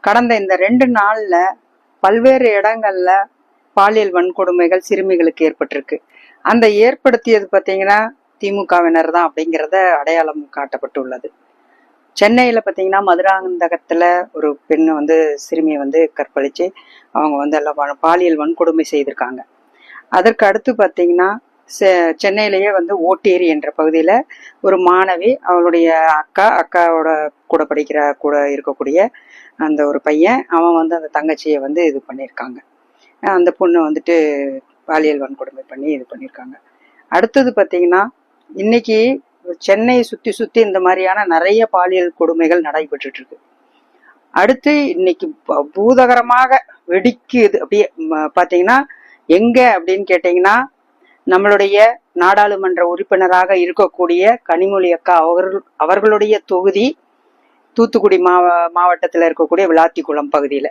கடந்த இந்த 2 நாள்ல பல்வேறு இடங்கள்ல பாலியல் வன்கொடுமைகள் சிறுமிகளுக்கு ஏற்பட்டிருக்கு. அந்த ஏற்படுத்தியது பார்த்தீங்கன்னா திமுகவினர் தான் அப்படிங்கிறத அடையாளம் காட்டப்பட்டுள்ளது. சென்னையில பார்த்தீங்கன்னா மதுராந்தகத்துல ஒரு பெண்ணு சிறுமியை கற்பழிச்சு அவங்க எல்லாம் பாலியல் வன்கொடுமை செய்திருக்காங்க. அதற்கு அடுத்து பார்த்தீங்கன்னா சென்னையிலேயே ஓட்டேரி என்ற பகுதியில ஒரு மாணவி அவளுடைய அக்காவோட கூட இருக்கக்கூடிய அந்த ஒரு பையன் அவன் அந்த தங்கச்சியை இது பண்ணியிருக்காங்க. அந்த பொண்ணு பாலியல் வன்கொடுமை பண்ணி இது பண்ணியிருக்காங்க. அடுத்தது பார்த்தீங்கன்னா இன்னைக்கு சென்னையை சுத்தி சுத்தி இந்த மாதிரியான நிறைய பாலியல் கொடுமைகள் நடைபெற்றுட்டு இருக்கு. அடுத்து இன்னைக்கு பூதகரமாக வெடிக்குது அப்படியே பாத்தீங்கன்னா எங்க அப்படின்னு கேட்டீங்கன்னா நம்மளுடைய நாடாளுமன்ற உறுப்பினராக இருக்கக்கூடிய கனிமொழி அக்கா அவர்களுடைய தொகுதி தூத்துக்குடி மாவட்டத்துல இருக்கக்கூடிய விளாத்திக்குளம் பகுதியில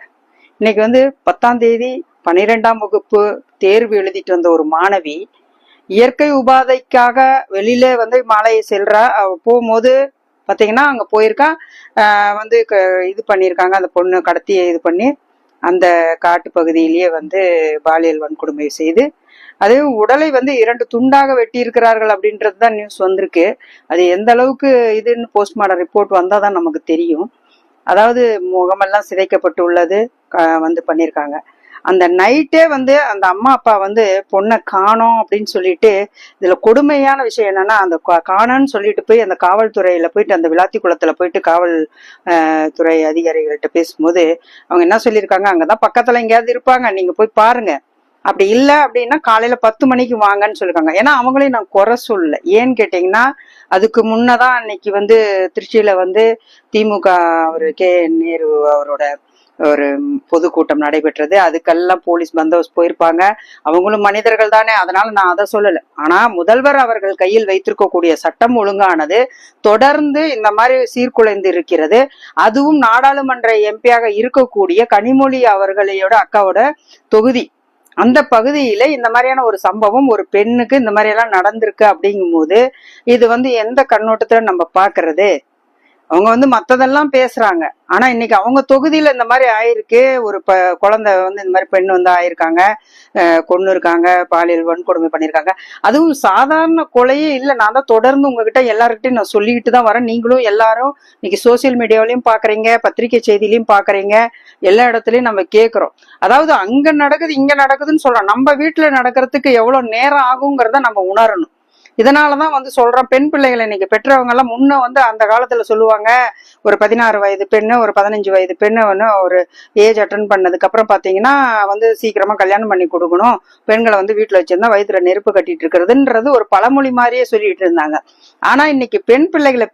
இன்னைக்கு 10ஆம் தேதி 12ஆம் வகுப்பு தேர்வு எழுதிட்டு வந்த ஒரு மாணவி இயற்கை உபாதைக்காக வெளியில மாலையை செல்றா. போகும்போது பாத்தீங்கன்னா அங்க போயிருக்கா இது பண்ணியிருக்காங்க. அந்த பொண்ணு கடத்திய இது பண்ணி அந்த காட்டு பகுதியிலேயே பாலியல் வன்கொடுமை செய்து அது உடலை 2 துண்டாக வெட்டி இருக்கிறார்கள் அப்படின்றதுதான் நியூஸ் வந்திருக்கு. அது எந்த அளவுக்கு இதுன்னு போஸ்ட்மார்டம் ரிப்போர்ட் வந்தாதான் நமக்கு தெரியும். அதாவது முகமெல்லாம் சிதைக்கப்பட்டு உள்ளது பண்ணியிருக்காங்க. அந்த நைட்டே அந்த அம்மா அப்பா பொண்ணை காணோம் அப்படின்னு சொல்லிட்டு இதுல கொடுமையான விஷயம் என்னன்னா அந்த காணோன்னு சொல்லிட்டு போய் அந்த காவல்துறையில போயிட்டு அந்த விளாத்திக்குளத்துல போயிட்டு காவல் துறை அதிகாரிகள்கிட்ட பேசும்போது அவங்க என்ன சொல்லியிருக்காங்க, அங்கதான் பக்கத்துல எங்கேயாவது இருப்பாங்க, நீங்க போய் பாருங்க, அப்படி இல்லை அப்படின்னா காலையில 10 மணிக்கு வாங்கன்னு சொல்லிருக்காங்க. ஏன்னா அவங்களையும் நான் குறை சொல்லல. ஏன்னு கேட்டீங்கன்னா அதுக்கு முன்னதான் அன்னைக்கு திருச்சியில திமுக ஒரு நேரு அவரோட ஒரு பொதுக்கூட்டம் நடைபெற்றது. அதுக்கெல்லாம் போலீஸ் பந்தோபஸ்து போயிருப்பாங்க. அவங்களும் மனிதர்கள் தானே, அதனால நான் அதை சொல்லல. ஆனா முதல்வர் அவர்கள் கையில் வைத்திருக்கக்கூடிய சட்டம் ஒழுங்கானது தொடர்ந்து இந்த மாதிரி சீர்குலைந்து இருக்கிறது. அதுவும் நாடாளுமன்ற எம்பியாக இருக்கக்கூடிய கனிமொழி அவர்களோட அக்காவோட தொகுதி அந்த பகுதியில இந்த மாதிரியான ஒரு சம்பவம் ஒரு பெண்ணுக்கு இந்த மாதிரி எல்லாம் நடந்திருக்கு அப்படிங்கும் போது இது எந்த கண்ணோட்டத்துல நம்ம பாக்குறது? அவங்க மத்ததெல்லாம் பேசுறாங்க. ஆனா இன்னைக்கு அவங்க தொகுதியில இந்த மாதிரி ஆயிருக்கு. ஒரு குழந்தை இந்த மாதிரி பெண் ஆயிருக்காங்க, கொன்னு இருக்காங்க, பாலியல் வன்கொடுமை பண்ணிருக்காங்க. அதுவும் சாதாரண கொலையே இல்ல. நான் தான் தொடர்ந்து உங்ககிட்ட எல்லார்கிட்டையும் நான் சொல்லிக்கிட்டு தான் வரேன். நீங்களும் எல்லாரும் இன்னைக்கு சோசியல் மீடியாவிலயும் பாக்குறீங்க, பத்திரிகை செய்தியிலயும் பாக்குறீங்க, எல்லா இடத்துலயும் நம்ம கேக்குறோம். அதாவது அங்க நடக்குது இங்க நடக்குதுன்னு சொல்றோம். நம்ம வீட்டுல நடக்கிறதுக்கு எவ்வளவு நேரம் ஆகுங்கிறத நம்ம உணரணும். இதனாலதான் சொல்றேன், பெண் பிள்ளைகள் இன்னைக்கு பெற்றவங்க எல்லாம் முன்ன அந்த காலத்துல சொல்லுவாங்க, ஒரு 16 வயது பெண்ணு ஒரு 15 வயது பெண்ணு ஒரு ஏஜ் அட்டன் பண்ணதுக்கு அப்புறம் பாத்தீங்கன்னா சீக்கிரமா கல்யாணம் பண்ணி கொடுக்கணும், பெண்களை வீட்டுல வச்சிருந்தா வயிற்றுல நெருப்பு கட்டிட்டு இருக்கிறதுன்றது ஒரு பழமொழி மாதிரியே சொல்லிட்டு இருந்தாங்க. ஆனா இன்னைக்கு பெண் பிள்ளைகளை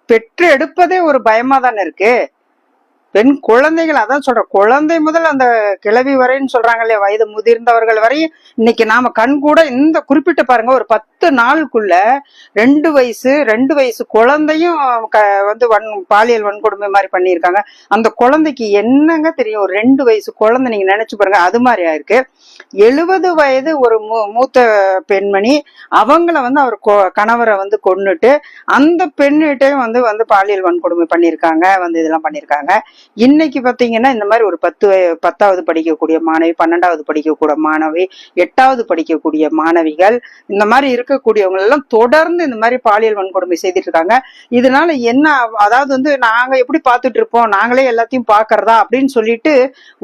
பெற்று எடுப்பதே ஒரு பயமா தானே இருக்கு. பெண் குழந்தைகள், அதான் சொல்ற, குழந்தை முதல் அந்த கிழவி வரைன்னு சொல்றாங்க இல்லையா, வயது முதிர்ந்தவர்கள் வரையும் இன்னைக்கு நாம கண் கூட இந்த குறிப்பிட்டு பாருங்க, ஒரு 10 நாளுக்குள்ள 2 வயசு குழந்தையும் பாலியல் வன்கொடுமை மாதிரி பண்ணியிருக்காங்க. அந்த குழந்தைக்கு என்னங்க தெரியும்? ஒரு 2 வயசு குழந்தை, நீங்க நினைச்சு பாருங்க. அது மாதிரி ஆயிருக்கு. 70 வயது ஒரு மூத்த பெண்மணி, அவங்கள அவர் கணவரை கொன்னுட்டு அந்த பெண்ணிட்டையும் பாலியல் வன்கொடுமை பண்ணியிருக்காங்க, இதெல்லாம் பண்ணியிருக்காங்க. இன்னைக்கு பாத்தீங்கன்னா இந்த மாதிரி ஒரு 10வது படிக்கக்கூடிய மாணவி, 12வது படிக்கக்கூடிய மாணவி, 8வது படிக்கக்கூடிய மாணவிகள், இந்த மாதிரி இருக்கக்கூடியவங்க எல்லாம் தொடர்ந்து இந்த மாதிரி பாலியல் வன்கொடுமை செய்துட்டு இருக்காங்க. இதனால என்ன, அதாவது நாங்க எப்படி பார்த்துட்டு இருப்போம், நாங்களே எல்லாத்தையும் பாக்குறதா அப்படின்னு சொல்லிட்டு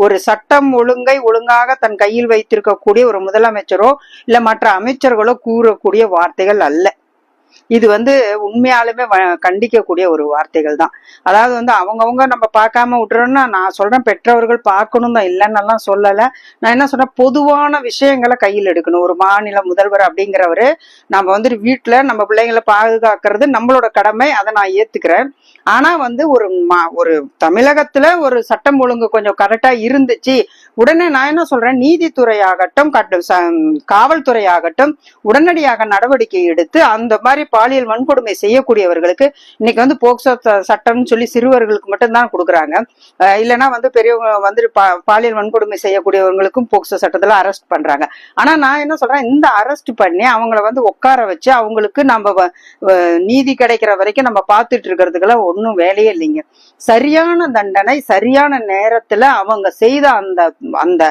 ஒரு சட்டம் ஒழுங்காக தன் கையில் வைத்திருக்கக்கூடிய ஒரு முதலமைச்சரோ இல்ல மற்ற அமைச்சர்களோ கூறக்கூடிய வார்த்தைகள் அல்ல. இது உண்மையாலுமே கண்டிக்கக்கூடிய ஒரு வார்த்தைகள் தான். அதாவது அவங்கவுங்க நம்ம பார்க்காம விட்டுறோம்னா, நான் சொல்றேன் பெற்றவர்கள் பார்க்கணும் தான், இல்லைன்னு சொல்லல. நான் என்ன சொல்றேன், பொதுவான விஷயங்களை கையில் எடுக்கணும். ஒரு மாநில முதல்வர் அப்படிங்கிறவரு நம்ம வீட்டுல நம்ம பிள்ளைங்களை பாதுகாக்கிறது நம்மளோட கடமை, அதை நான் ஏத்துக்கிறேன். ஆனா ஒரு தமிழகத்துல ஒரு சட்டம் ஒழுங்கு கொஞ்சம் கரெக்டா இருந்துச்சு, உடனே நான் என்ன சொல்றேன், நீதித்துறை ஆகட்டும் காவல்துறை ஆகட்டும் உடனடியாக நடவடிக்கை எடுத்து அந்த மாதிரி மாதிரி பாலியல் வன்கொடுமை செய்யக்கூடியவர்களுக்கு இன்னைக்கு வந்து போக்சோ சட்டம்னு சொல்லி சிறுவர்களுக்கு மட்டும்தான் கொடுக்குறாங்க. இல்லைன்னா வந்து பெரியவங்க வந்து பாலியல் வன்கொடுமை செய்யக்கூடியவங்களுக்கும் போக்சோ சட்டத்துல அரெஸ்ட் பண்றாங்க. ஆனா நான் என்ன சொல்றேன், இந்த அரெஸ்ட் பண்ணி அவங்கள வந்து உட்கார வச்சு அவங்களுக்கு நம்ம நீதி கிடைக்கிற வரைக்கும் நம்ம பார்த்துட்டு இருக்கிறதுக்கெல்லாம் ஒன்றும் வேலையே இல்லைங்க. சரியான தண்டனை சரியான நேரத்துல அவங்க செய்த அந்த அந்த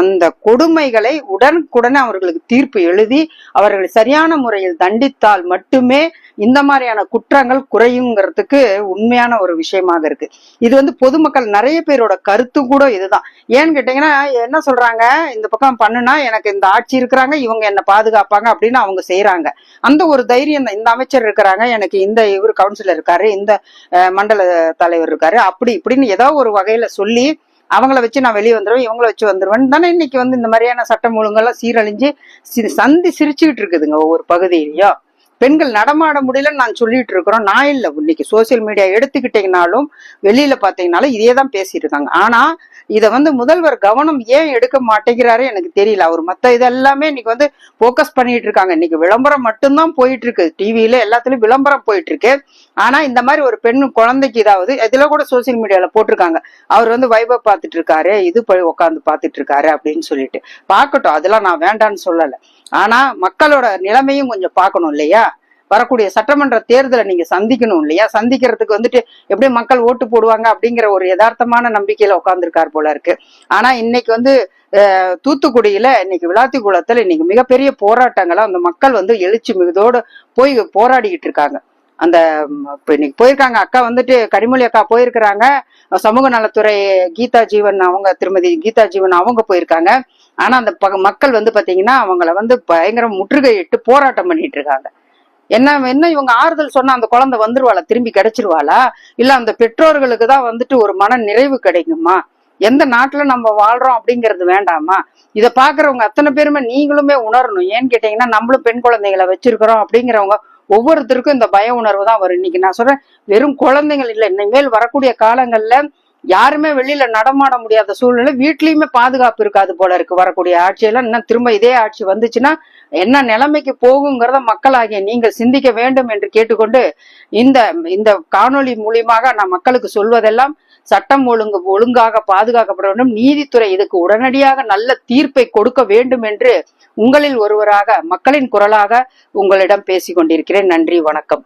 அந்த கொடுமைகளை உடனுக்குடனே அவர்களுக்கு தீர்ப்பு எழுதி அவர்களை சரியான முறையில் தண்டித்தால் மட்டுமே இந்த மாதிரியான குற்றங்கள் குறையுங்கிறதுக்கு உண்மையான ஒரு விஷயமாக இருக்கு. இது வந்து பொதுமக்கள் நிறைய பேரோட கருத்து கூட இதுதான். ஏன்னு கேட்டீங்கன்னா என்ன சொல்றாங்க, இந்த பக்கம் பண்ணுனா எனக்கு இந்த ஆட்சி இருக்கிறாங்க, இவங்க என்ன பாதுகாப்பாங்க அப்படின்னு அவங்க செய்யறாங்க. அந்த ஒரு தைரியம் தான். இந்த அமைச்சர் இருக்கிறாங்க, எனக்கு இந்த இவர் கவுன்சிலர் இருக்காரு, இந்த மண்டல தலைவர் இருக்காரு, அப்படி இப்படின்னு ஏதோ ஒரு வகையில சொல்லி அவங்கள வச்சு நான் வெளியே வந்துடுவேன், இவங்கள வச்சு வந்துருவேன் தானே இன்னைக்கு வந்து இந்த மாதிரியான சட்டம் ஒழுங்கெல்லாம் சீரழிஞ்சு சந்தி சிரிச்சுக்கிட்டு இருக்குதுங்க. ஒவ்வொரு பகுதியிலையும் பெண்கள் நடமாட முடியலன்னு நான் சொல்லிட்டு இருக்கிறோம். நான் இல்ல, இன்னைக்கு சோசியல் மீடியா எடுத்துக்கிட்டீங்கனாலும் வெளியில பாத்தீங்கன்னாலும் இதே தான் பேசிட்டு இருக்காங்க. ஆனா இத வந்து முதல்வர் கவனம் ஏன் எடுக்க மாட்டேங்கிறாரு எனக்கு தெரியல. அவர் மத்த இதெல்லாமே இன்னைக்கு வந்து போக்கஸ் பண்ணிட்டு இருக்காங்க. இன்னைக்கு விளம்பரம் மட்டும்தான் போயிட்டு இருக்கு, டிவியில எல்லாத்துலயும் விளம்பரம் போயிட்டு இருக்கு. ஆனா இந்த மாதிரி ஒரு பெண் குழந்தைக்கு இதாவது இதுல கூட சோசியல் மீடியால போட்டிருக்காங்க, அவர் வந்து வைபவ் பார்த்துட்டு இருக்காரு, இது போய் உட்காந்து பார்த்துட்டு இருக்காரு அப்படின்னு சொல்லிட்டு. பார்க்கட்டும், அதெல்லாம் நான் வேண்டான்னு சொல்லல. ஆனா மக்களோட நிலைமையும் கொஞ்சம் பார்க்கணும் இல்லையா? வரக்கூடிய சட்டமன்ற தேர்தலை நீங்க சந்திக்கணும் இல்லையா? சந்திக்கிறதுக்கு வந்துட்டு எப்படி மக்கள் ஓட்டு போடுவாங்க அப்படிங்கிற ஒரு யதார்த்தமான நம்பிக்கையில உட்கார்ந்துருக்காரு போல இருக்கு. ஆனா இன்னைக்கு வந்து தூத்துக்குடியில இன்னைக்கு விளாத்திக்குளத்துல இன்னைக்கு மிகப்பெரிய போராட்டங்களை அந்த மக்கள் வந்து எழுச்சி மிகுதோடு போய் போராடிக்கிட்டு இருக்காங்க. அந்த இன்னைக்கு போயிருக்காங்க அக்கா வந்துட்டு, கனிமொழி அக்கா போயிருக்கிறாங்க, சமூக நலத்துறை கீதா ஜீவன் அவங்க, திருமதி கீதா ஜீவன் அவங்க போயிருக்காங்க. ஆனா அந்த மக்கள் வந்து பாத்தீங்கன்னா அவங்கள வந்து பயங்கர முற்றுகையிட்டு போராட்டம் பண்ணிட்டு இருக்காங்க. என்ன இவங்க ஆறுதல் சொன்னா அந்த குழந்தை வந்துருவாளா, திரும்பி கிடைச்சிருவாளா, இல்ல அந்த பெற்றோர்களுக்கு தான் வந்துட்டு ஒரு மன நிறைவு கிடைக்குமா? எந்த நாட்டுல நம்ம வாழ்றோம் அப்படிங்கிறது வேண்டாமா? இதை பாக்குறவங்க அத்தனை பேருமே நீங்களுமே உணரணும். ஏன்னு கேட்டீங்கன்னா நம்மளும் பெண் குழந்தைகளை வச்சிருக்கிறோம் அப்படிங்கிறவங்க ஒவ்வொருத்தருக்கும் இந்த பய உணர்வு தான் வரும். இன்னைக்கு நான் சொல்றேன், வெறும் குழந்தைகள் இல்லை, இனிமேல் வரக்கூடிய காலங்கள்ல யாருமே வெளியில நடமாட முடியாத சூழ்நிலை, வீட்லயுமே பாதுகாப்பு இருக்காது போல இருக்கு. வரக்கூடிய ஆட்சியெல்லாம் இன்னும் திரும்ப இதே ஆட்சி வந்துச்சுன்னா என்ன நிலைமைக்கு போகுங்கிறத மக்களாகிய நீங்கள் சிந்திக்க வேண்டும் என்று கேட்டுக்கொண்டு, இந்த இந்த காணொளி மூலியமாக நான் மக்களுக்கு சொல்வதெல்லாம், சட்டம் ஒழுங்காக பாதுகாக்கப்பட வேண்டும், நீதித்துறை இதுக்கு உடனடியாக நல்ல தீர்ப்பை கொடுக்க வேண்டும் என்று உங்களில் ஒருவராக மக்களின் குரலாக உங்களிடம் பேசிக் கொண்டிருக்கிறேன். நன்றி, வணக்கம்.